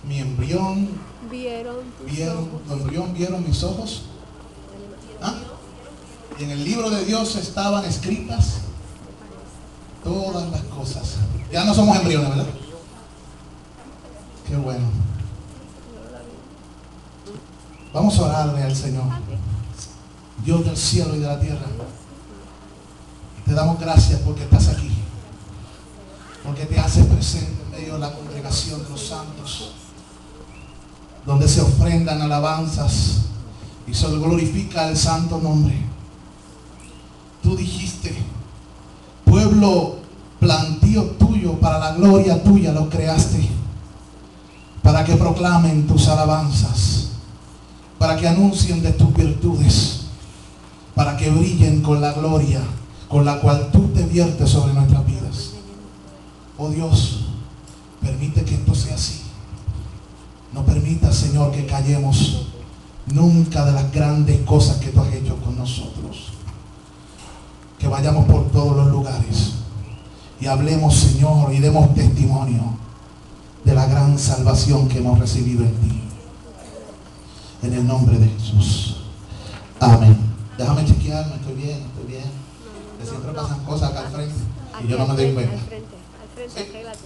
Mi embrión vieron tu embrión vieron mis ojos. ¿Ah? Y en el libro de Dios estaban escritas todas las cosas. Ya no somos embriones, ¿verdad? Qué bueno. Vamos a orarle al Señor, Dios del cielo y de la tierra. Te damos gracias porque estás aquí, porque te haces presente en medio de la congregación de los santos, donde se ofrendan alabanzas y se glorifica el santo nombre. Tú dijiste, pueblo plantío tuyo, para la gloria tuya lo creaste, para que proclamen tus alabanzas, para que anuncien de tus virtudes, para que brillen con la gloria con la cual tú te viertes sobre nuestras vidas. Oh Dios, permite que esto sea así. No permita, Señor, que callemos nunca de las grandes cosas que tú has hecho con nosotros. Que vayamos por todos los lugares y hablemos, Señor, y demos testimonio de la gran salvación que hemos recibido en ti. En el nombre de Jesús. Amén. Déjame chequearme, estoy bien. Que siempre pasan cosas acá al frente y yo no me doy cuenta. Al frente, Sí. arréglate.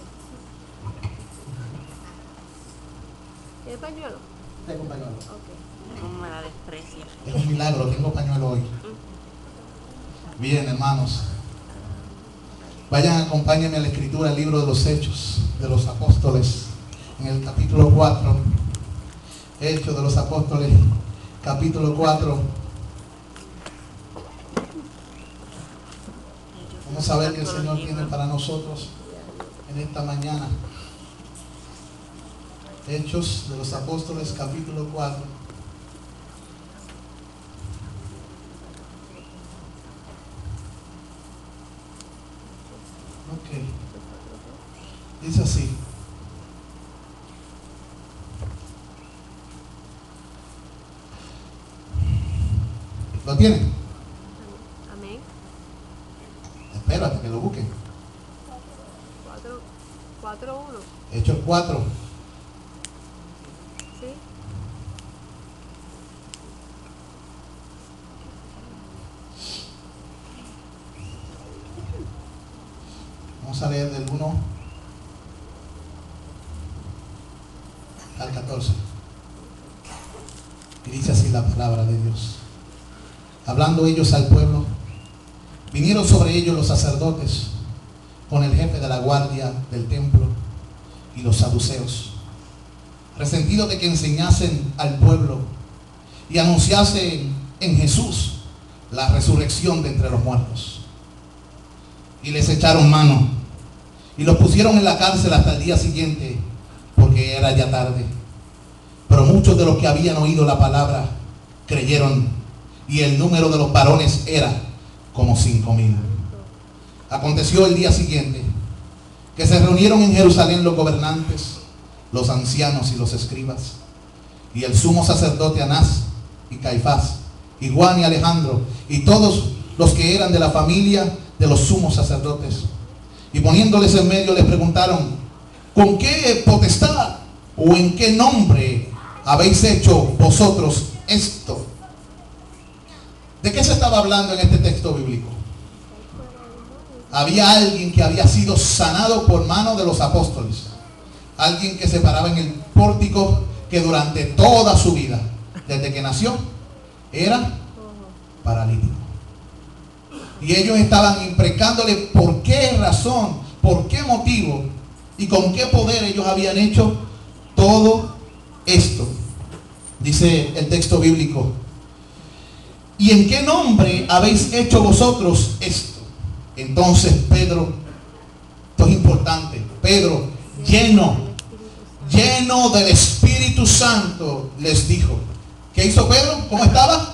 ¿Tienes pañuelo? Tengo un pañuelo. Ok. No me la desprecias. Es un milagro, tengo pañuelo hoy. Bien, hermanos. Vayan, acompáñenme a la escritura, el libro de los Hechos de los Apóstoles, en el capítulo 4. Hechos de los Apóstoles, capítulo 4. Vamos a ver qué el Señor tiene para nosotros en esta mañana. Hechos de los Apóstoles, capítulo 4. Ok. Dice así. ¿Lo tienen? Amén. Espérate que lo busquen. 4-1. Hechos 4. ¿Sí? Vamos a leer del 1 al 14. Y dice así la palabra de Dios. Hablando ellos al pueblo, vinieron sobre ellos los sacerdotes con el jefe de la guardia del templo y los saduceos, resentidos de que enseñasen al pueblo y anunciasen en Jesús la resurrección de entre los muertos. Y les echaron mano y los pusieron en la cárcel hasta el día siguiente, porque era ya tarde. Pero muchos de los que habían oído la palabra creyeron, y el número de los varones era como 5,000. Aconteció el día siguiente que se reunieron en Jerusalén los gobernantes, los ancianos y los escribas, y el sumo sacerdote Anás y Caifás, y Juan y Alejandro, y todos los que eran de la familia de los sumos sacerdotes. Y poniéndoles en medio les preguntaron: ¿con qué potestad o en qué nombre habéis hecho vosotros esto? ¿De qué se estaba hablando en este texto bíblico? Había alguien que había sido sanado por mano de los apóstoles. Alguien que se paraba en el pórtico, que durante toda su vida, desde que nació, era paralítico. Y ellos estaban imprecándole por qué razón, por qué motivo y con qué poder ellos habían hecho todo esto. Dice el texto bíblico: ¿y en qué nombre habéis hecho vosotros esto? Entonces Pedro, esto es importante, Pedro, lleno del Espíritu Santo, les dijo. ¿Qué hizo Pedro? ¿Cómo estaba?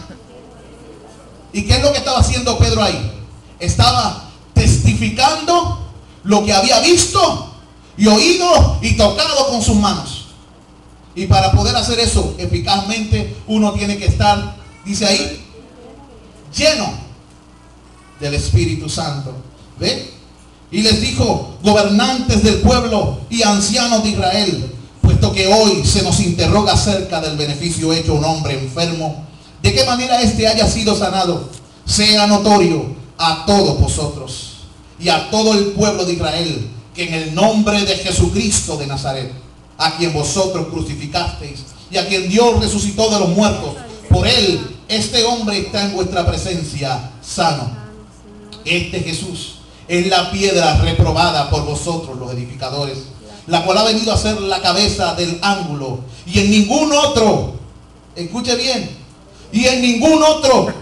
¿Y qué es lo que estaba haciendo Pedro ahí? Estaba testificando lo que había visto y oído y tocado con sus manos. Y para poder hacer eso eficazmente, uno tiene que estar, dice ahí, lleno del Espíritu Santo. ¿Ve? Y les dijo: gobernantes del pueblo y ancianos de Israel, puesto que hoy se nos interroga acerca del beneficio hecho a un hombre enfermo, de qué manera éste haya sido sanado, sea notorio a todos vosotros y a todo el pueblo de Israel, que en el nombre de Jesucristo de Nazaret, a quien vosotros crucificasteis y a quien Dios resucitó de los muertos, por él este hombre está en vuestra presencia sano. Este Jesús es la piedra reprobada por vosotros los edificadores, la cual ha venido a ser la cabeza del ángulo, y en ningún otro, escuche bien, y en ningún otro.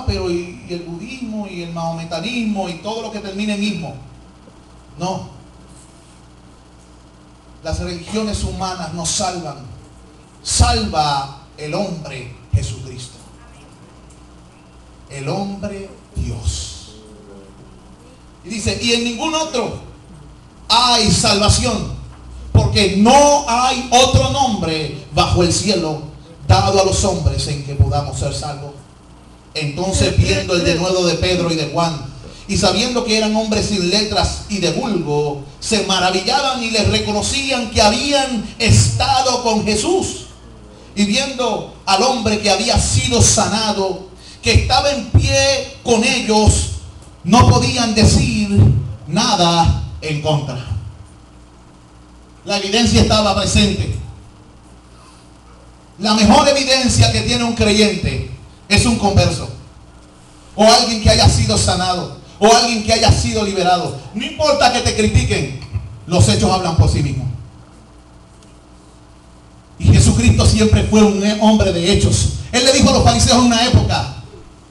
Pero y el budismo y el mahometanismo y todo lo que termine en ismo. No. Las religiones humanas no salvan. Salva el hombre Jesucristo. El hombre Dios. Y dice: y en ningún otro hay salvación, porque no hay otro nombre bajo el cielo dado a los hombres en que podamos ser salvos. Entonces, viendo el denuedo de Pedro y de Juan, y sabiendo que eran hombres sin letras y de vulgo, se maravillaban y les reconocían que habían estado con Jesús. Y viendo al hombre que había sido sanado, que estaba en pie con ellos, no podían decir nada en contra. La evidencia estaba presente. La mejor evidencia que tiene un creyente es un converso, o alguien que haya sido sanado, o alguien que haya sido liberado. No importa que te critiquen, los hechos hablan por sí mismos. Y Jesucristo siempre fue un hombre de hechos. Él le dijo a los fariseos en una época: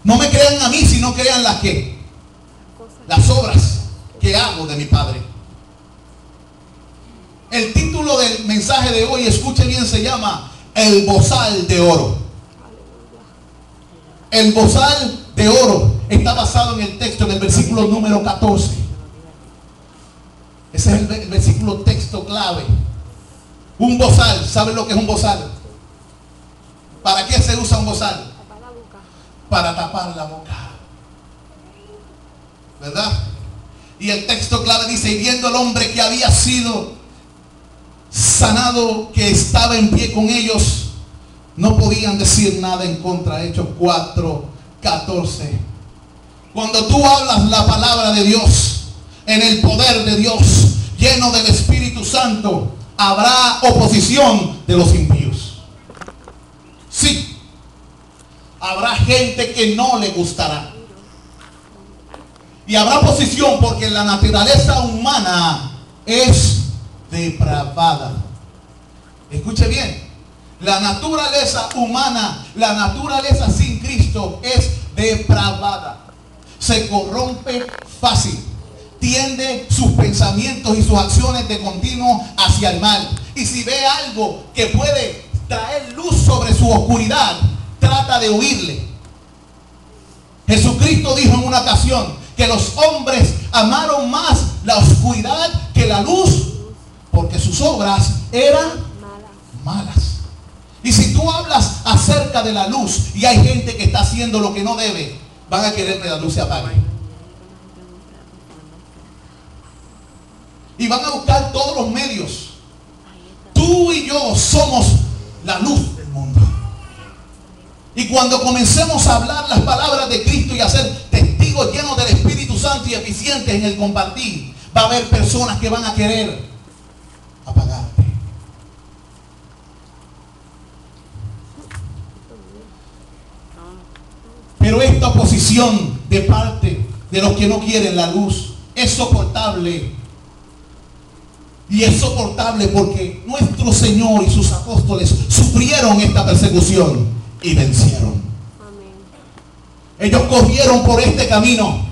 no me crean a mí, sino crean las obras que hago de mi Padre. El título del mensaje de hoy, escuche bien, se llama El bozal de oro. El bozal de oro está basado en el texto, en el versículo número 14. Ese es el versículo texto clave. Un bozal, ¿saben lo que es un bozal? ¿Para qué se usa un bozal? Para tapar la boca, ¿verdad? Y el texto clave dice: y viendo al hombre que había sido sanado, que estaba en pie con ellos, no podían decir nada en contra. Hechos 4:14. Cuando tú hablas la palabra de Dios, en el poder de Dios, lleno del Espíritu Santo, habrá oposición de los impíos. Sí, habrá gente que no le gustará. Y habrá oposición porque la naturaleza humana es depravada. Escuche bien. La naturaleza humana, la naturaleza sin Cristo es depravada. Se corrompe fácil. Tiende sus pensamientos y sus acciones de continuo hacia el mal. Y si ve algo que puede traer luz sobre su oscuridad, trata de huirle. Jesucristo dijo en una ocasión que los hombres amaron más la oscuridad que la luz, porque sus obras eran malas. Y si tú hablas acerca de la luz y hay gente que está haciendo lo que no debe, van a querer que la luz se apague. Y van a buscar todos los medios. Tú y yo somos la luz del mundo. Y cuando comencemos a hablar las palabras de Cristo y a ser testigos llenos del Espíritu Santo y eficientes en el compartir, va a haber personas que van a querer apagarte. Pero esta oposición de parte de los que no quieren la luz es soportable. Y es soportable porque nuestro Señor y sus apóstoles sufrieron esta persecución y vencieron. Amén. Ellos corrieron por este camino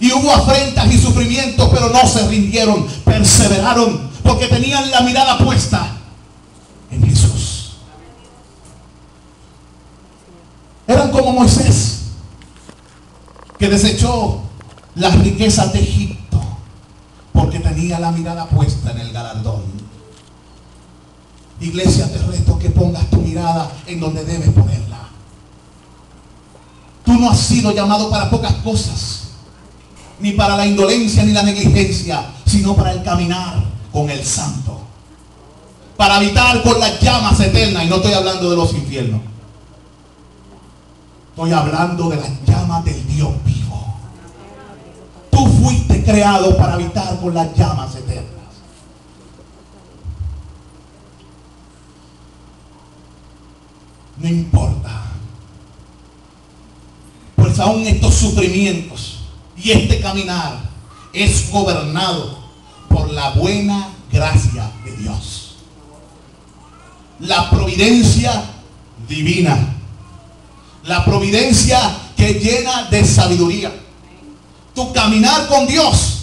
y hubo afrentas y sufrimientos, pero no se rindieron, perseveraron porque tenían la mirada puesta en Jesús. Eran como Moisés, que desechó las riquezas de Egipto porque tenía la mirada puesta en el galardón. Iglesia, te reto que pongas tu mirada en donde debes ponerla. Tú no has sido llamado para pocas cosas. ni para la indolencia ni la negligencia, sino para el caminar con el santo, para habitar con las llamas eternas. Y no estoy hablando de los infiernos, estoy hablando de las llamas del Dios vivo. Tú fuiste creado para habitar con las llamas eternas. No importa, pues aún estos sufrimientos y este caminar es gobernado por la buena gracia de Dios, la providencia divina, la providencia que llena de sabiduría. Tu caminar con Dios,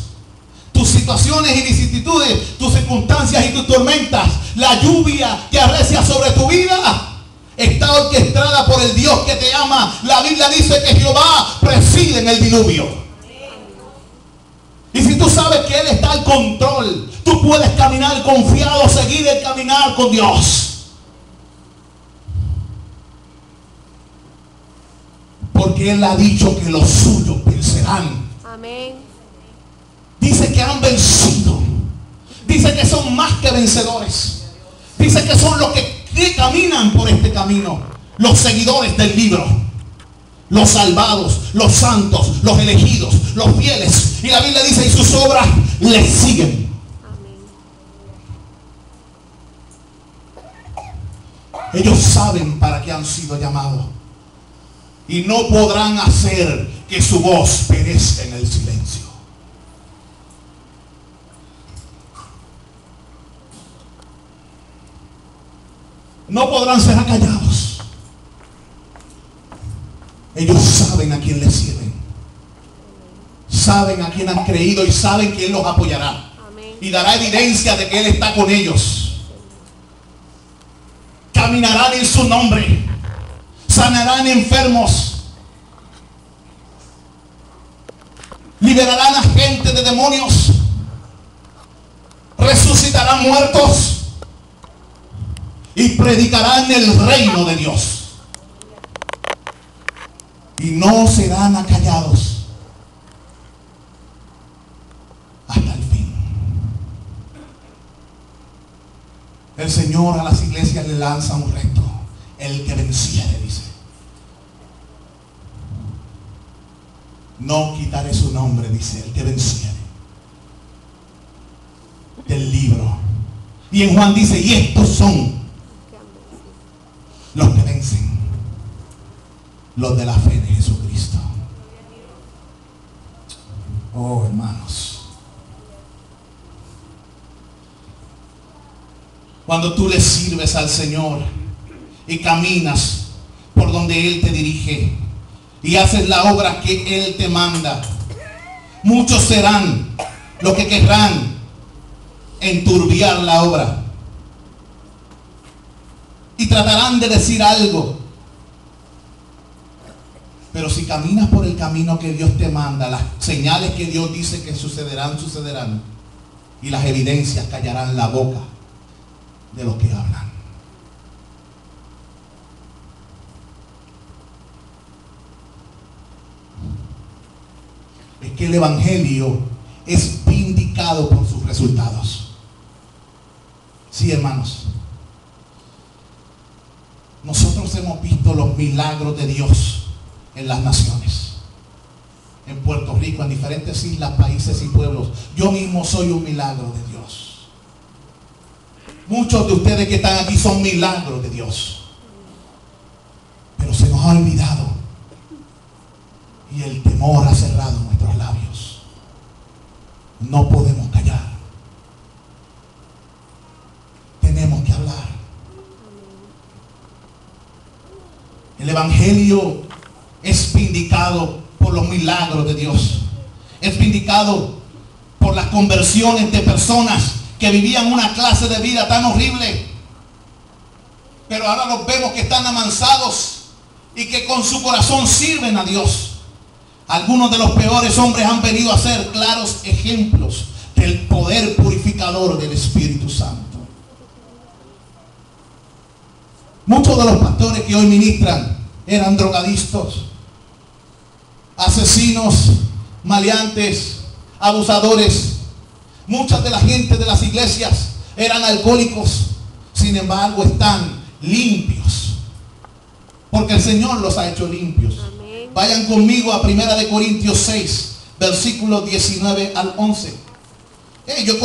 tus situaciones y vicisitudes, tus circunstancias y tus tormentas, la lluvia que arrecia sobre tu vida, está orquestada por el Dios que te ama. La Biblia dice que Jehová preside en el diluvio. Y si tú sabes que Él está al control, tú puedes caminar confiado, seguir el caminar con Dios. Porque Él ha dicho que los suyos vencerán. Amén. Dice que han vencido. Dice que son más que vencedores. Dice que son los que caminan por este camino, los seguidores del libro, los salvados, los santos, los elegidos, los fieles. Y la Biblia dice, y sus obras les siguen. Amén. Ellos saben para qué han sido llamados y no podrán hacer que su voz perezca en el silencio. No podrán ser acallados. Ellos saben a quién les sirven, saben a quién han creído y saben que Él los apoyará. Amén. Y dará evidencia de que Él está con ellos. Caminarán en su nombre, sanarán enfermos, liberarán a gente de demonios, resucitarán muertos y predicarán el reino de Dios. Y no serán acallados hasta el fin. El Señor a las iglesias le lanza un reto. El que venciere, dice, no quitaré su nombre, dice, el que venciere del libro. Y en Juan dice, y estos son los que vencen, los de la fe de Jesucristo. Oh, hermanos, cuando tú le sirves al Señor y caminas por donde Él te dirige y haces la obra que Él te manda, muchos serán los que querrán enturbiar la obra y tratarán de decir algo. Pero si caminas por el camino que Dios te manda, las señales que Dios dice que sucederán, sucederán. Y las evidencias callarán la boca de los que hablan. Es que el Evangelio es vindicado por sus resultados. Sí, hermanos. Nosotros hemos visto los milagros de Dios en las naciones, en Puerto Rico, en diferentes islas, países y pueblos. Yo mismo soy un milagro de Dios. Muchos de ustedes que están aquí son milagros de Dios. Pero se nos ha olvidado y el temor ha cerrado nuestros labios. No podemos callar. Tenemos que hablar. El Evangelio es vindicado por los milagros de Dios. Es vindicado por las conversiones de personas que vivían una clase de vida tan horrible, pero ahora los vemos que están amansados y que con su corazón sirven a Dios. Algunos de los peores hombres han venido a ser claros ejemplos del poder purificador del Espíritu Santo. Muchos de los pastores que hoy ministran eran drogadictos, asesinos, maleantes, abusadores. Muchas de la gente de las iglesias eran alcohólicos. Sin embargo, están limpios, porque el Señor los ha hecho limpios. Amén. Vayan conmigo a 1 Corintios 6, versículos 19 al 11. Yo he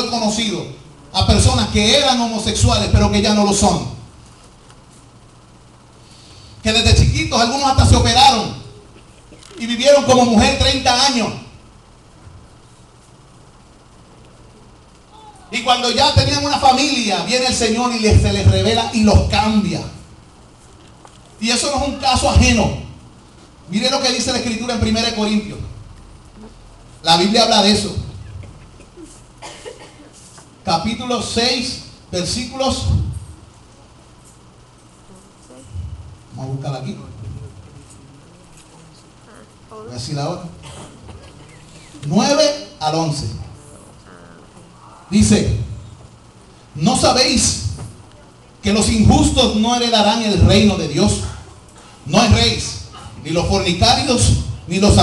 conocido a personas que eran homosexuales, pero que ya no lo son. Que desde chiquitos algunos hasta se operaron y vivieron como mujer 30 años. Y cuando ya tenían una familia, viene el Señor y se les revela y los cambia. Y eso no es un caso ajeno. Mire lo que dice la Escritura en 1 Corintios. La Biblia habla de eso. Capítulo 6, versículos. Vamos a buscarla aquí. Voy a decir ahora. 9 al 11. Dice: ¿no sabéis que los injustos no heredarán el reino de Dios? No erréis, ni los fornicarios, ni los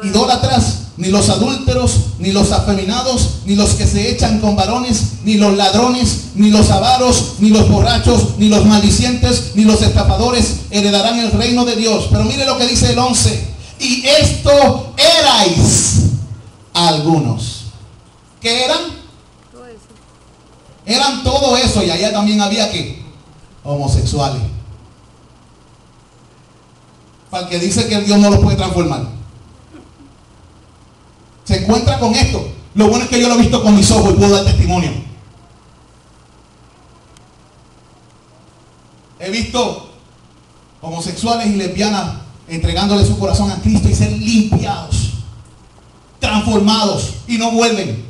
idólatras, ni los adúlteros, ni los afeminados, ni los que se echan con varones, ni los ladrones, ni los avaros, ni los borrachos, ni los maldicientes, ni los estafadores heredarán el reino de Dios. Pero mire lo que dice el 11: y esto erais algunos. ¿Qué eran? Todo eso. Eran todo eso, y allá también había que homosexuales. Para el que dice que Dios no los puede transformar, se encuentra con esto. Lo bueno es que yo lo he visto con mis ojos y puedo dar testimonio. He visto homosexuales y lesbianas entregándole su corazón a Cristo y ser limpiados, transformados, y no vuelven.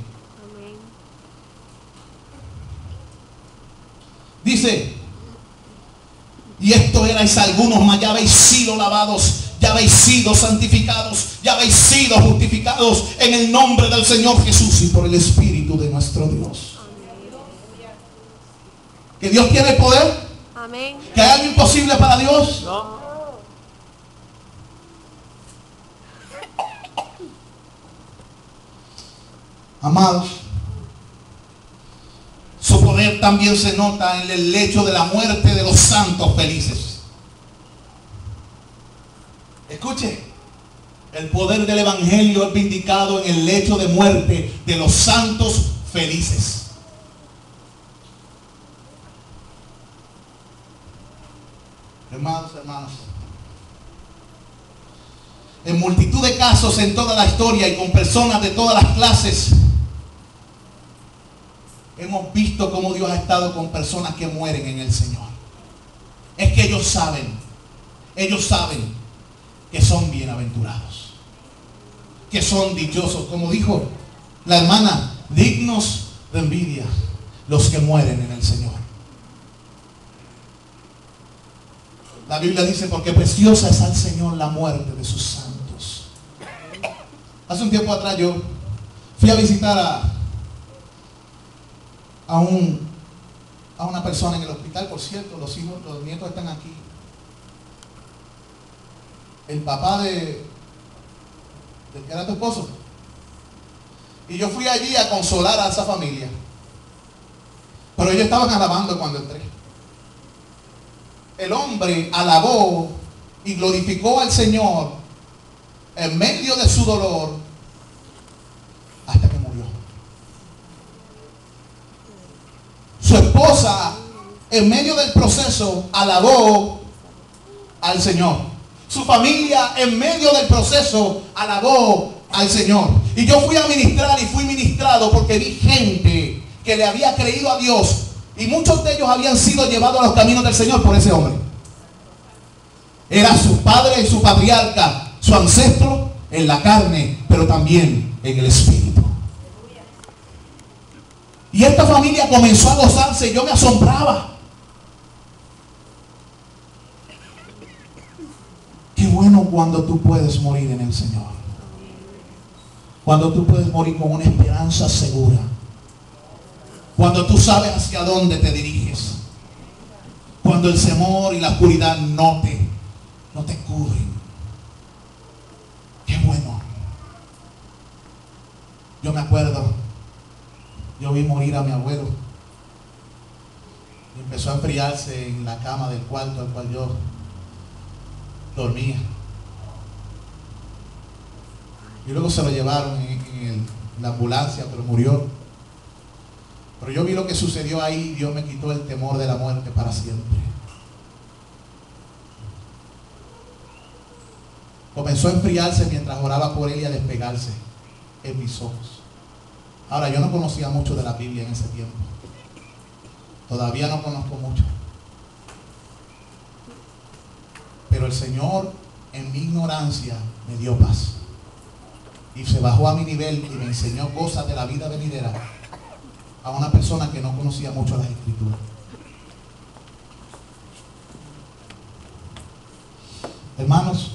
Dice: y esto erais algunos, mas ya habéis sido lavados, ya habéis sido santificados, ya habéis sido justificados en el nombre del Señor Jesús y por el Espíritu de nuestro Dios. ¿Que Dios tiene el poder? Amén. ¿Que hay algo imposible para Dios? No. Amados, su poder también se nota en el lecho de la muerte de los santos felices. Escuche, el poder del Evangelio es vindicado en el lecho de muerte de los santos felices. Hermanos, en multitud de casos en toda la historia y con personas de todas las clases, hemos visto cómo Dios ha estado con personas que mueren en el Señor. Es que ellos saben que son bienaventurados, que son dichosos, como dijo la hermana, dignos de envidia los que mueren en el Señor. La Biblia dice: porque preciosa es al Señor la muerte de sus santos. Hace un tiempo atrás yo fui a visitar a una persona en el hospital. Por cierto, los nietos están aquí. El papá del que era tu esposo. Y yo fui allí a consolar a esa familia. Pero ellos estaban alabando cuando entré. El hombre alabó y glorificó al Señor en medio de su dolor hasta que murió. Su esposa, en medio del proceso, alabó al Señor. Su familia, en medio del proceso, alabó al Señor. Y yo fui a ministrar y fui ministrado porque vi gente que le había creído a Dios. Y muchos de ellos habían sido llevados a los caminos del Señor por ese hombre. Era su padre y su patriarca, su ancestro en la carne, pero también en el espíritu. Y esta familia comenzó a gozarse y yo me asombraba. Qué bueno cuando tú puedes morir en el Señor. Cuando tú puedes morir con una esperanza segura. Cuando tú sabes hacia dónde te diriges. Cuando el temor y la oscuridad no te cubren. me acuerdo, yo vi morir a mi abuelo y empezó a enfriarse en la cama del cuarto al cual yo dormía. Y luego se lo llevaron en la ambulancia, pero murió. Pero yo vi lo que sucedió ahí y Dios me quitó el temor de la muerte para siempre. Comenzó a enfriarse mientras oraba por él y a despegarse en mis ojos. Ahora, yo no conocía mucho de la Biblia en ese tiempo. Todavía no conozco mucho. Pero el Señor, en mi ignorancia, me dio paz. Y se bajó a mi nivel y me enseñó cosas de la vida venidera a una persona que no conocía mucho las Escrituras. Hermanos,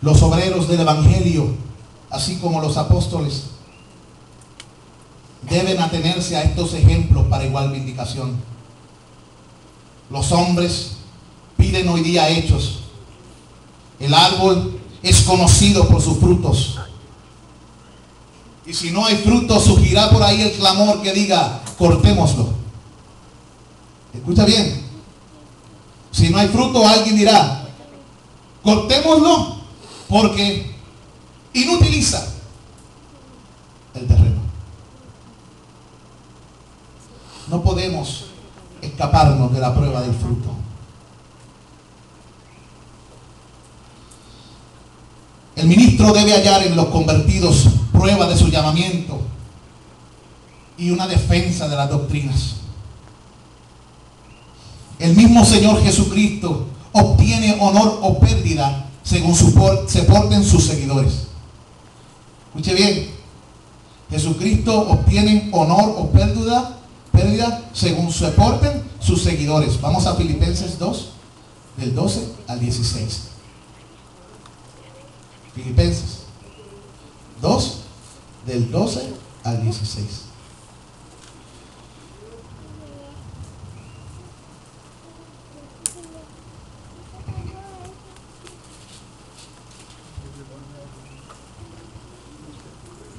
los obreros del Evangelio, así como los apóstoles, deben atenerse a estos ejemplos para igual vindicación. Los hombres piden hoy día hechos. El árbol es conocido por sus frutos. Y si no hay frutos, surgirá por ahí el clamor que diga, cortémoslo. Escucha bien. Si no hay fruto, alguien dirá, cortémoslo, porque inutiliza el terreno. No podemos escaparnos de la prueba del fruto. El ministro debe hallar en los convertidos prueba de su llamamiento y una defensa de las doctrinas. El mismo Señor Jesucristo obtiene honor o pérdida según se porten sus seguidores. Escuche bien. Jesucristo obtiene honor o pérdida según se porten sus seguidores. Vamos a Filipenses 2, del 12 al 16. Filipenses 2, del 12 al 16.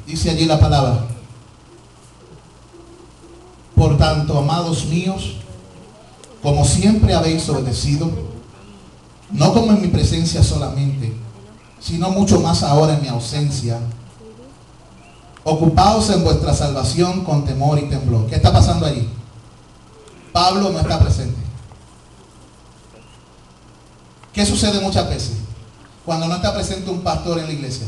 Dice allí la palabra: por tanto, amados míos, como siempre habéis obedecido, no como en mi presencia solamente, sino mucho más ahora en mi ausencia, ocupaos en vuestra salvación con temor y temblor. ¿Qué está pasando allí? Pablo no está presente. ¿Qué sucede muchas veces cuando no está presente un pastor en la iglesia?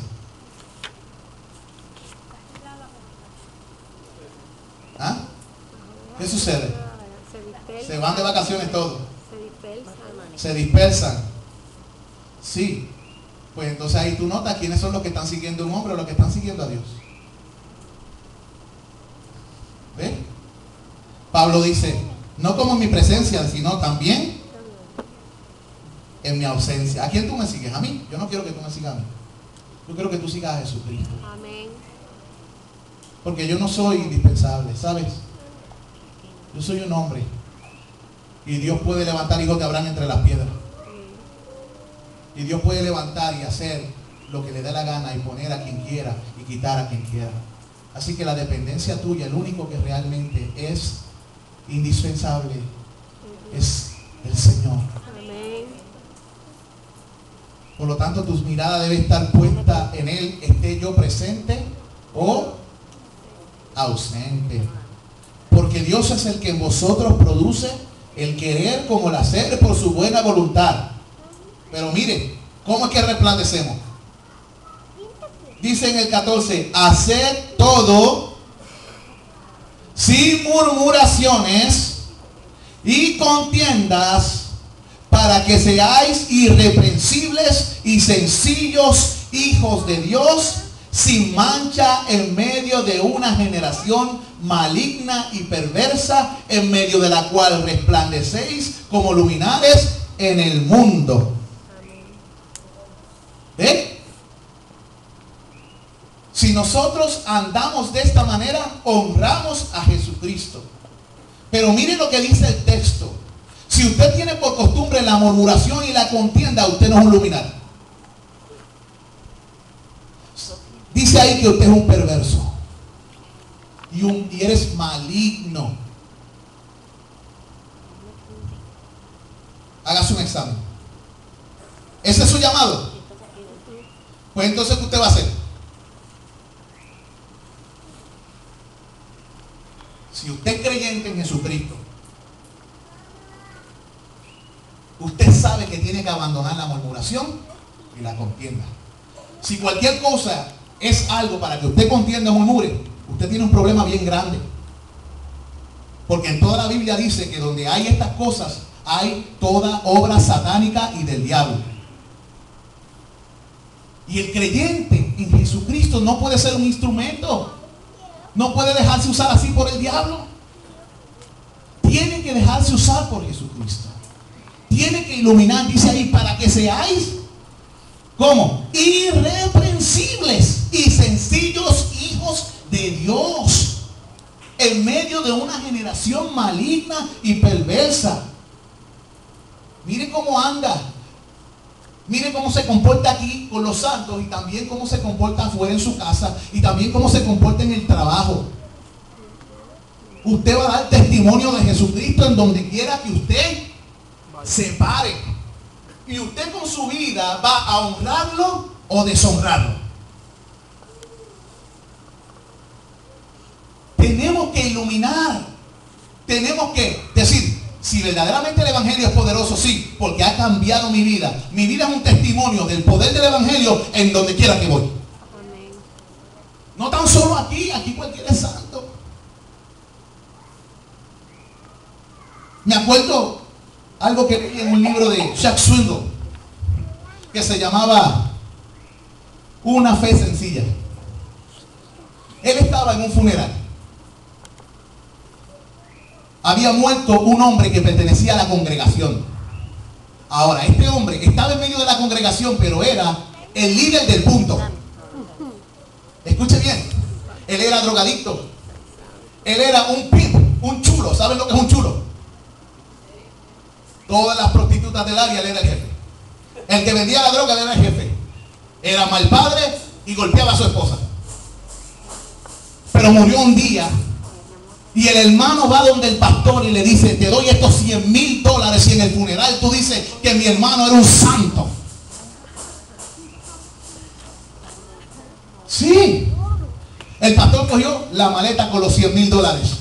¿Ah? ¿Qué sucede? Se van de vacaciones todos. Se dispersan. Sí. Pues entonces ahí tú notas quiénes son los que están siguiendo a un hombre o los que están siguiendo a Dios. ¿Ves? Pablo dice, no como en mi presencia, sino también en mi ausencia. ¿A quién tú me sigues? A mí. Yo no quiero que tú me sigas a mí. Yo quiero que tú sigas a Jesucristo. Amén. Porque yo no soy indispensable, ¿sabes? Yo soy un hombre. Y Dios puede levantar hijos de Abraham entre las piedras. Y Dios puede levantar y hacer lo que le dé la gana y poner a quien quiera y quitar a quien quiera. Así que la dependencia tuya, el único que realmente es indispensable, es el Señor. Amén. Por lo tanto, tus miradas deben estar puestas en Él, esté yo presente o ausente. Porque Dios es el que en vosotros produce el querer como el hacer por su buena voluntad. Pero mire, ¿cómo es que resplandecemos? Dice en el 14, haced todo sin murmuraciones y contiendas, para que seáis irreprensibles y sencillos hijos de Dios, sin mancha en medio de una generación maligna y perversa, en medio de la cual resplandecéis como luminares en el mundo. ¿Ven? Si nosotros andamos de esta manera, honramos a Jesucristo. Pero miren lo que dice el texto. Si usted tiene por costumbre la murmuración y la contienda, usted no es un luminario. Dice ahí que usted es un perverso. y eres maligno. Hágase un examen. ¿Ese es su llamado? Pues entonces, ¿qué usted va a hacer? Si usted es creyente en Jesucristo, usted sabe que tiene que abandonar la murmuración y la contienda. Si cualquier cosa es algo para que usted contienda o murmure, usted tiene un problema bien grande. Porque en toda la Biblia dice que donde hay estas cosas, hay toda obra satánica y del diablo. Y el creyente en Jesucristo no puede ser un instrumento. No puede dejarse usar así por el diablo. Tiene que dejarse usar por Jesucristo. Tiene que iluminar, dice ahí, para que seáis, ¿cómo? Irreprensibles y sencillos hijos de Dios, en medio de una generación maligna y perversa. Mire cómo anda. Mire cómo se comporta aquí con los santos, y también cómo se comporta afuera en su casa, y también cómo se comporta en el trabajo. Usted va a dar testimonio de Jesucristo en donde quiera que usted se pare. Y usted con su vida va a honrarlo o deshonrarlo. Tenemos que iluminar. Tenemos que decir, si verdaderamente el Evangelio es poderoso, sí, porque ha cambiado mi vida. Mi vida es un testimonio del poder del Evangelio en donde quiera que voy. Amén. No tan solo aquí cualquiera es santo. Me acuerdo algo que leí en un libro de Chuck Swindoll, que se llamaba Una fe sencilla. Él estaba en un funeral. Había muerto un hombre que pertenecía a la congregación. Ahora, este hombre estaba en medio de la congregación, pero era el líder del punto. Escuche bien. Él era drogadicto. Él era un pimp, un chulo. ¿Saben lo que es un chulo? Todas las prostitutas del área, él era el jefe. El que vendía la droga, él era el jefe. Era mal padre y golpeaba a su esposa. Pero murió un día. Y el hermano va donde el pastor y le dice, te doy estos $100,000, y en el funeral tú dices que mi hermano era un santo. Sí. El pastor cogió la maleta con los $100,000.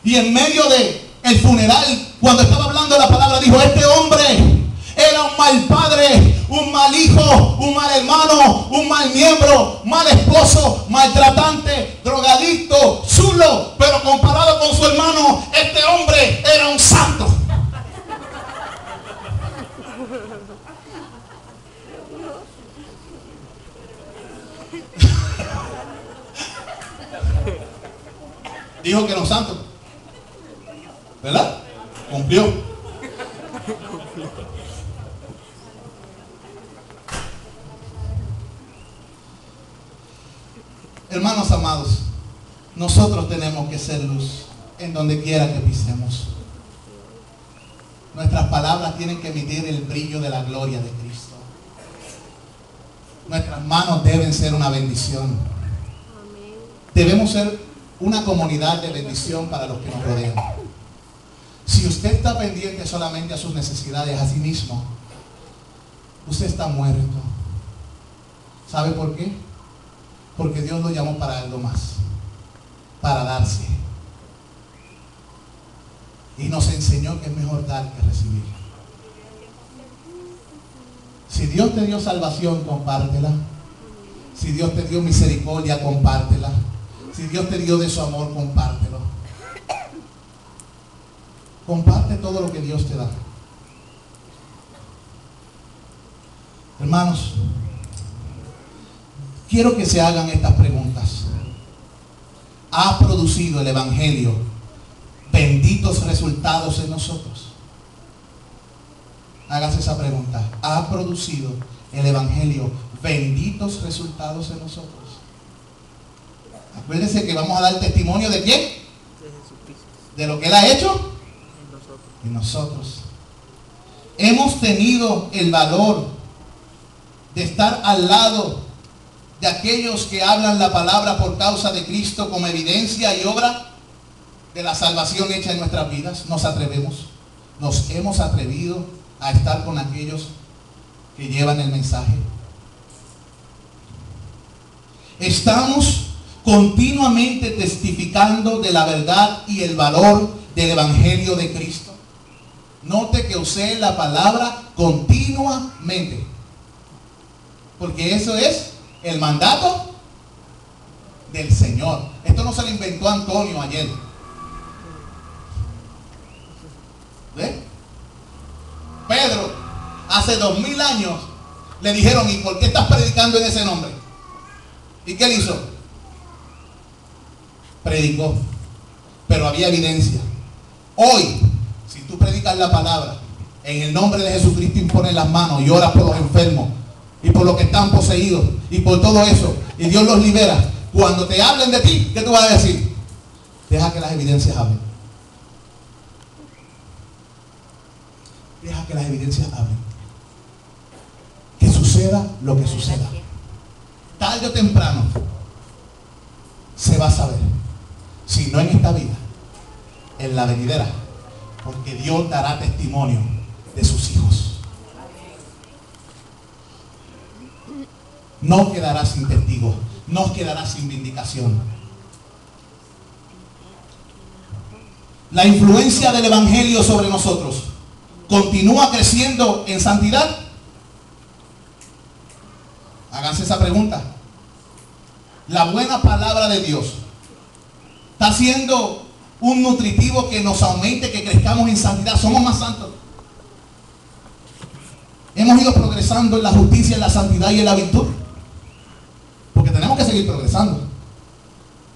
Y en medio de el funeral, cuando estaba hablando la palabra, dijo, este hombre era un mal padre, un mal hijo, un mal hermano, un mal miembro, mal esposo, maltratante, drogadicto, chulo, pero comparado con su hermano, este hombre era un santo. Dijo que era un santo, ¿verdad? Cumplió. Hermanos amados, nosotros tenemos que ser luz en donde quiera que pisemos. Nuestras palabras tienen que emitir el brillo de la gloria de Cristo. Nuestras manos deben ser una bendición. Debemos ser una comunidad de bendición para los que nos rodean. Si usted está pendiente solamente a sus necesidades, a sí mismo, usted está muerto. ¿Sabe por qué? Porque Dios lo llamó para algo más, para darse. Y nos enseñó que es mejor dar que recibir. Si Dios te dio salvación, compártela. Si Dios te dio misericordia, compártela. Si Dios te dio de su amor, compártelo. Comparte todo lo que Dios te da. Hermanos, quiero que se hagan estas preguntas. ¿Ha producido el Evangelio benditos resultados en nosotros? Hágase esa pregunta. ¿Ha producido el Evangelio benditos resultados en nosotros? Acuérdense que vamos a dar testimonio ¿de quién? De Jesucristo. ¿De lo que Él ha hecho? En nosotros. Hemos tenido el valor de estar al lado de aquellos que hablan la palabra por causa de Cristo como evidencia y obra de la salvación hecha en nuestras vidas? Nos atrevemos, nos hemos atrevido a estar con aquellos que llevan el mensaje. Estamos continuamente testificando de la verdad y el valor del Evangelio de Cristo. Note que usé la palabra continuamente, porque eso es el mandato del Señor. Esto no se lo inventó Antonio ayer. ¿Ve? Pedro, hace 2000 años le dijeron: ¿y por qué estás predicando en ese nombre? ¿Y qué él hizo? Predicó, pero había evidencia. Hoy, si tú predicas la palabra, en el nombre de Jesucristo impones las manos y oras por los enfermos y por los que están poseídos y por todo eso, y Dios los libera. Cuando te hablen de ti, ¿qué tú vas a decir? Deja que las evidencias hablen. Deja que las evidencias hablen. Que suceda lo que suceda. Tarde o temprano se va a saber. Si no en esta vida, en la venidera. Porque Dios dará testimonio de sus hijos. No quedará sin testigo. No quedará sin vindicación. La influencia del Evangelio sobre nosotros continúa creciendo en santidad. Háganse esa pregunta. La buena palabra de Dios está siendo un nutritivo que nos aumente, que crezcamos en santidad. Somos más santos. Hemos ido progresando en la justicia, en la santidad y en la virtud. Porque tenemos que seguir progresando.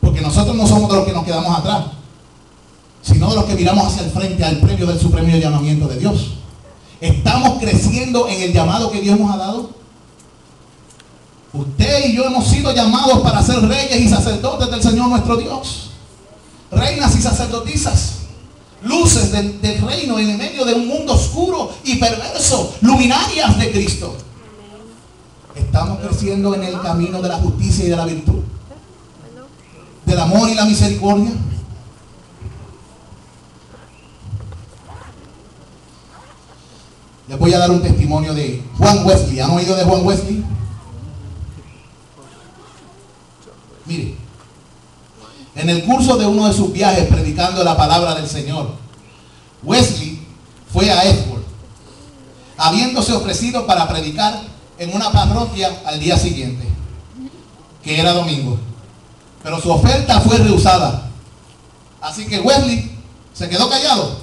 Porque nosotros no somos de los que nos quedamos atrás, sino de los que miramos hacia el frente, al premio del supremo llamamiento de Dios. Estamos creciendo en el llamado que Dios nos ha dado. Usted y yo hemos sido llamados para ser reyes y sacerdotes del Señor nuestro Dios. Reinas y sacerdotisas. Luces del reino en el medio de un mundo oscuro y perverso. Luminarias de Cristo. Estamos creciendo en el camino de la justicia y de la virtud. Del amor y la misericordia. Les voy a dar un testimonio de Juan Wesley. ¿Han oído de Juan Wesley? Mire, en el curso de uno de sus viajes predicando la palabra del Señor, Wesley fue a Edward, habiéndose ofrecido para predicar en una parroquia al día siguiente, que era domingo. Pero su oferta fue rehusada. Así que Wesley se quedó callado.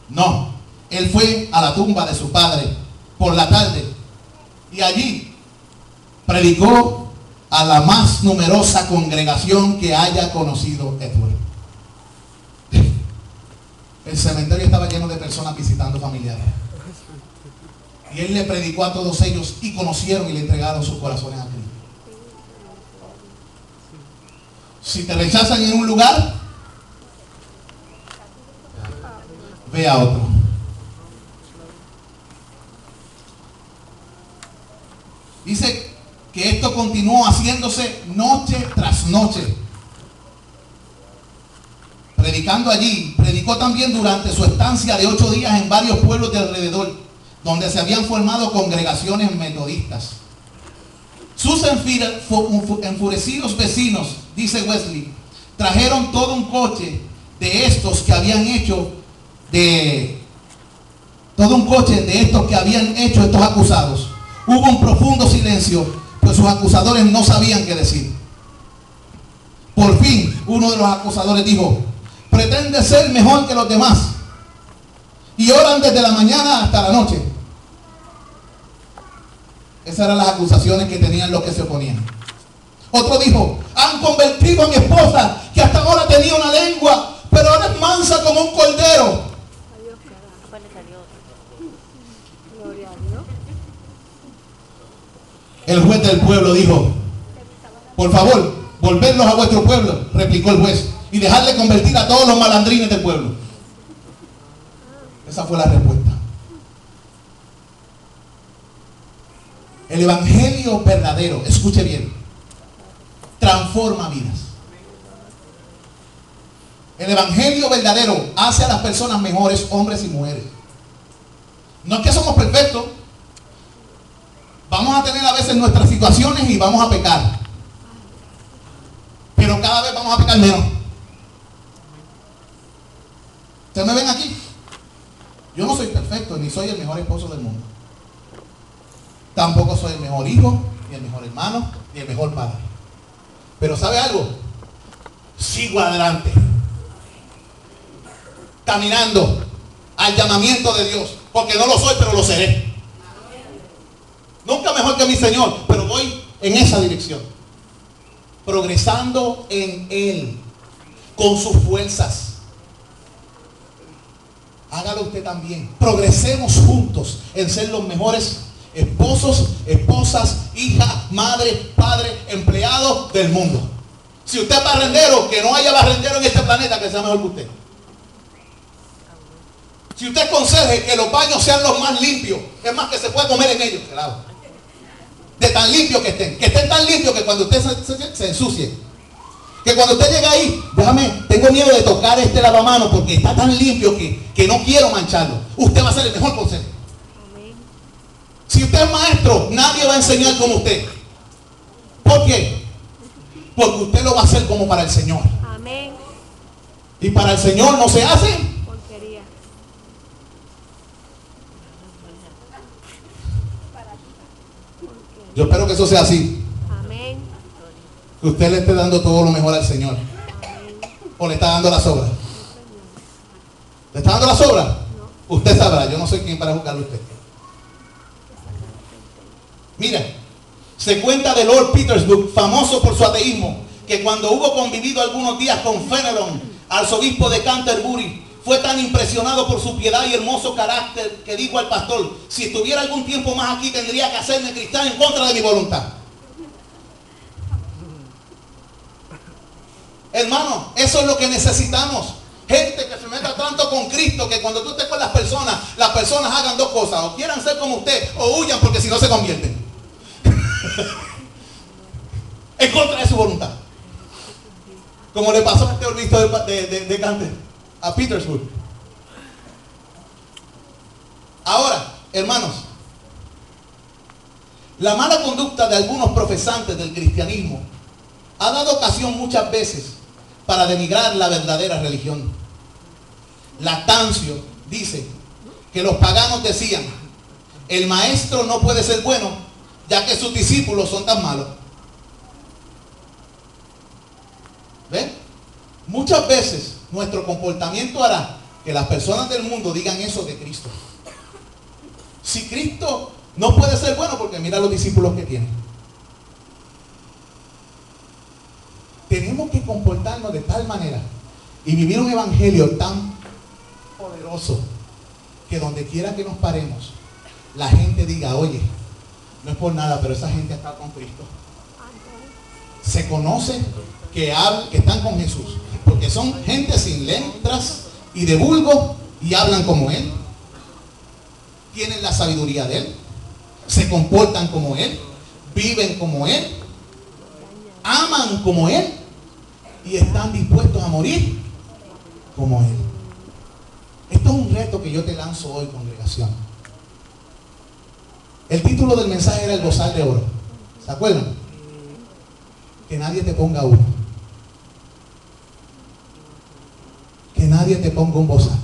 No, él fue a la tumba de su padre por la tarde y allí predicó a la más numerosa congregación que haya conocido Edward. El cementerio estaba lleno de personas visitando familiares. Y él le predicó a todos ellos y conocieron y le entregaron sus corazones a Cristo. Si te rechazan en un lugar, ve a otro. Dice que esto continuó haciéndose noche tras noche. Predicando allí, predicó también durante su estancia de 8 días en varios pueblos de alrededor, donde se habían formado congregaciones metodistas. Sus enfurecidos vecinos, dice Wesley, trajeron todo un coche de estos que habían hecho estos acusados. Hubo un profundo silencio, pues sus acusadores no sabían qué decir. Por fin, uno de los acusadores dijo: pretende ser mejor que los demás y oran desde la mañana hasta la noche. Esas eran las acusaciones que tenían los que se oponían. Otro dijo: han convertido a mi esposa, que hasta ahora tenía una lengua, pero ahora es mansa como un cordero. Gloria a Dios. El juez del pueblo dijo: por favor, volverlos a vuestro pueblo, replicó el juez, y dejarle convertir a todos los malandrines del pueblo. Esa fue la respuesta. El evangelio verdadero, escuche bien, transforma vidas. El evangelio verdadero hace a las personas mejores, hombres y mujeres. No es que somos perfectos. Vamos a tener a veces nuestras situaciones y vamos a pecar. Pero cada vez vamos a pecar menos. ¿Ustedes me ven aquí? Yo no soy perfecto, ni soy el mejor esposo del mundo. Tampoco soy el mejor hijo, ni el mejor hermano, ni el mejor padre. Pero ¿sabe algo? Sigo adelante. Caminando al llamamiento de Dios. Porque no lo soy, pero lo seré. Nunca mejor que mi Señor, pero voy en esa dirección. Progresando en Él, con sus fuerzas. Hágalo usted también. Progresemos juntos en ser los mejores esposos, esposas, hijas, madre, padre, empleados del mundo. Si usted es barrendero, que no haya barrendero en este planeta que sea mejor que usted. Si usted es conserje, que los baños sean los más limpios. Es más, que se pueda comer en ellos. Claro. De tan limpios que estén tan limpios que cuando usted se ensucie, que cuando usted llega ahí, tengo miedo de tocar este lavamanos porque está tan limpio que no quiero mancharlo. Usted va a ser el mejor consejero. Si usted es maestro, nadie va a enseñar como usted. ¿Por qué? Porque usted lo va a hacer como para el Señor. Amén. Y para el Señor no se hace Porquería. Yo espero que eso sea así. Amén. Que usted le esté dando todo lo mejor al Señor. Amén. ¿O le está dando la sobra? ¿Le está dando la sobra? No. Usted sabrá, yo no soy quien para juzgarle a usted. Mira, se cuenta de Lord Petersburg, famoso por su ateísmo, que cuando hubo convivido algunos días con Fenelon, arzobispo de Canterbury, fue tan impresionado por su piedad y hermoso carácter que dijo al pastor: si estuviera algún tiempo más aquí tendría que hacerme cristiano en contra de mi voluntad. Hermano, eso es lo que necesitamos. Gente que se meta tanto con Cristo que cuando tú estés con las personas hagan dos cosas: o quieran ser como usted o huyan, porque si no se convierten en contra de su voluntad, como le pasó a este obispo de Canter, a Petersburg. Ahora, hermanos, la mala conducta de algunos profesantes del cristianismo ha dado ocasión muchas veces para denigrar la verdadera religión. Lactancio dice que los paganos decían: el maestro no puede ser bueno ya que sus discípulos son tan malos. ¿Ven? Muchas veces nuestro comportamiento hará que las personas del mundo digan eso de Cristo. Si Cristo no puede ser bueno, porque mira los discípulos que tiene. Tenemos que comportarnos de tal manera y vivir un evangelio tan poderoso que donde quiera que nos paremos, la gente diga: oye, no es por nada, pero esa gente está con Cristo. Se conoce que están con Jesús, porque son gente sin letras y de vulgo y hablan como Él. Tienen la sabiduría de Él, se comportan como Él, viven como Él, aman como Él y están dispuestos a morir como Él. Esto es un reto que yo te lanzo hoy, congregación. El título del mensaje era el bozal de oro. ¿Se acuerdan? Que nadie te ponga uno. Que nadie te ponga un bozal.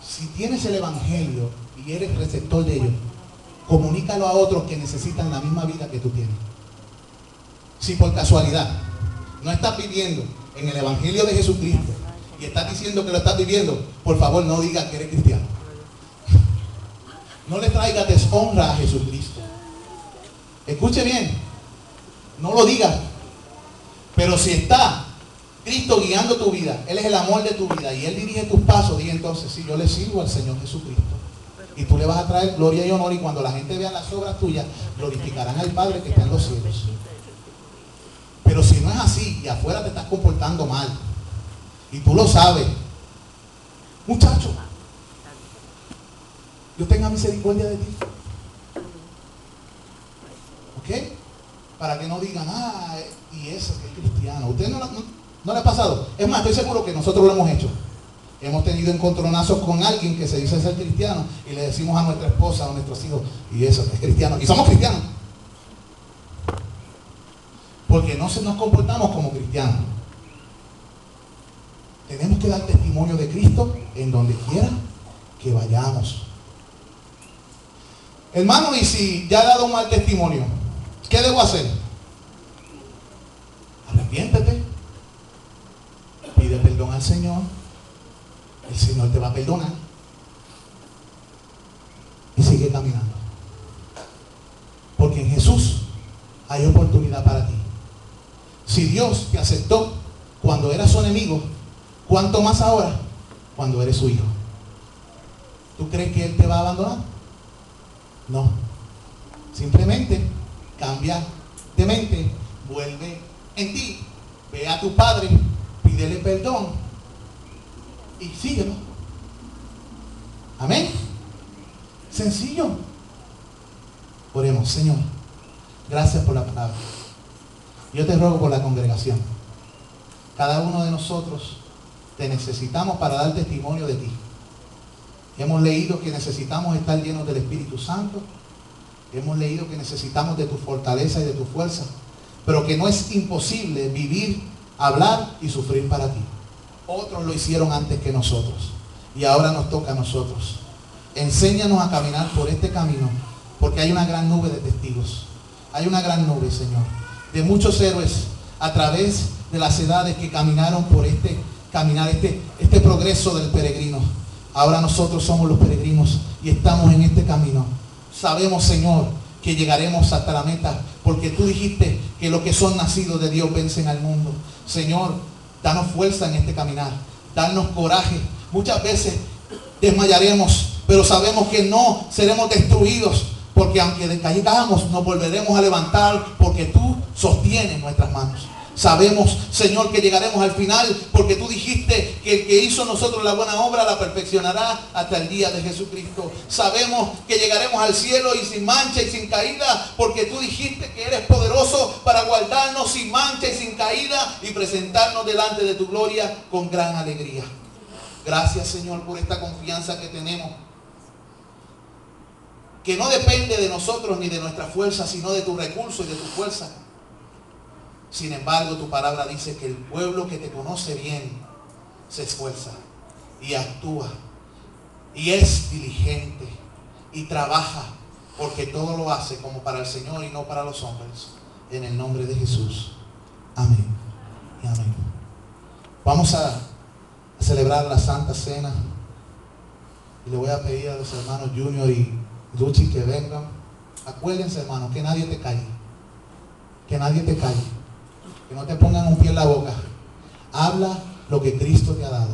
Si tienes el evangelio y eres receptor de ello, comunícalo a otros que necesitan la misma vida que tú tienes. Si por casualidad no estás viviendo en el evangelio de Jesucristo y estás diciendo que lo estás viviendo, por favor no digas que eres cristiano. No le traigas deshonra a Jesucristo. Escuche bien, no lo digas. Pero si está Cristo guiando tu vida, Él es el amor de tu vida y Él dirige tus pasos, di entonces: sí, yo le sirvo al Señor Jesucristo. Y tú le vas a traer gloria y honor, y cuando la gente vea las obras tuyas, glorificarán al Padre que está en los cielos. Pero si no es así y afuera te estás comportando mal y tú lo sabes, muchacho, Dios tenga misericordia de ti. ¿Ok? Para que no digan, y eso que es cristiano. ¿Usted no le ha pasado? Es más, estoy seguro que nosotros lo hemos hecho. Hemos tenido encontronazos con alguien que se dice ser cristiano y le decimos a nuestra esposa, a nuestros hijos, y eso que es cristiano. Y somos cristianos. Porque no nos comportamos como cristianos. Tenemos que dar testimonio de Cristo en donde quiera que vayamos. Hermano, y si ya he dado un mal testimonio, ¿qué debo hacer? Arrepiéntete. Pide perdón al Señor. El Señor te va a perdonar. Y sigue caminando. Porque en Jesús hay oportunidad para ti. Si Dios te aceptó cuando eras su enemigo, ¿cuánto más ahora cuando eres su hijo? ¿Tú crees que Él te va a abandonar? No. Simplemente cambia de mente, vuelve en ti, ve a tu padre, pídele perdón y síguelo. Amén. Sencillo. Oremos. Señor, gracias por la palabra. Yo te ruego por la congregación. Cada uno de nosotros te necesitamos para dar testimonio de ti. Hemos leído que necesitamos estar llenos del Espíritu Santo. Hemos leído que necesitamos de tu fortaleza y de tu fuerza. Pero que no es imposible vivir, hablar y sufrir para ti. Otros lo hicieron antes que nosotros. Y ahora nos toca a nosotros. Enséñanos a caminar por este camino. Porque hay una gran nube de testigos. Hay una gran nube, Señor, de muchos héroes a través de las edades que caminaron por este progreso del peregrino. Ahora nosotros somos los peregrinos y estamos en este camino. Sabemos, Señor, que llegaremos hasta la meta, porque tú dijiste que los que son nacidos de Dios vencen al mundo. Señor, danos fuerza en este caminar, danos coraje. Muchas veces desmayaremos, pero sabemos que no seremos destruidos, porque aunque decaigamos, nos volveremos a levantar, porque tú sostienes nuestras manos. Sabemos, Señor, que llegaremos al final, porque tú dijiste que el que hizo nosotros la buena obra la perfeccionará hasta el día de Jesucristo. Sabemos que llegaremos al cielo y sin mancha y sin caída, porque tú dijiste que eres poderoso para guardarnos sin mancha y sin caída y presentarnos delante de tu gloria con gran alegría. Gracias, Señor, por esta confianza que tenemos, que no depende de nosotros ni de nuestra fuerza, sino de tu recurso y de tu fuerza. Sin embargo, tu palabra dice que el pueblo que te conoce bien se esfuerza y actúa y es diligente y trabaja, porque todo lo hace como para el Señor y no para los hombres. En el nombre de Jesús. Amén y amén. Vamos a celebrar la Santa Cena y le voy a pedir a los hermanos Junior y Luchi que vengan. Acuérdense, hermanos, que nadie te calle. Que nadie te calle. Que no te pongan un pie en la boca. Habla lo que Cristo te ha dado.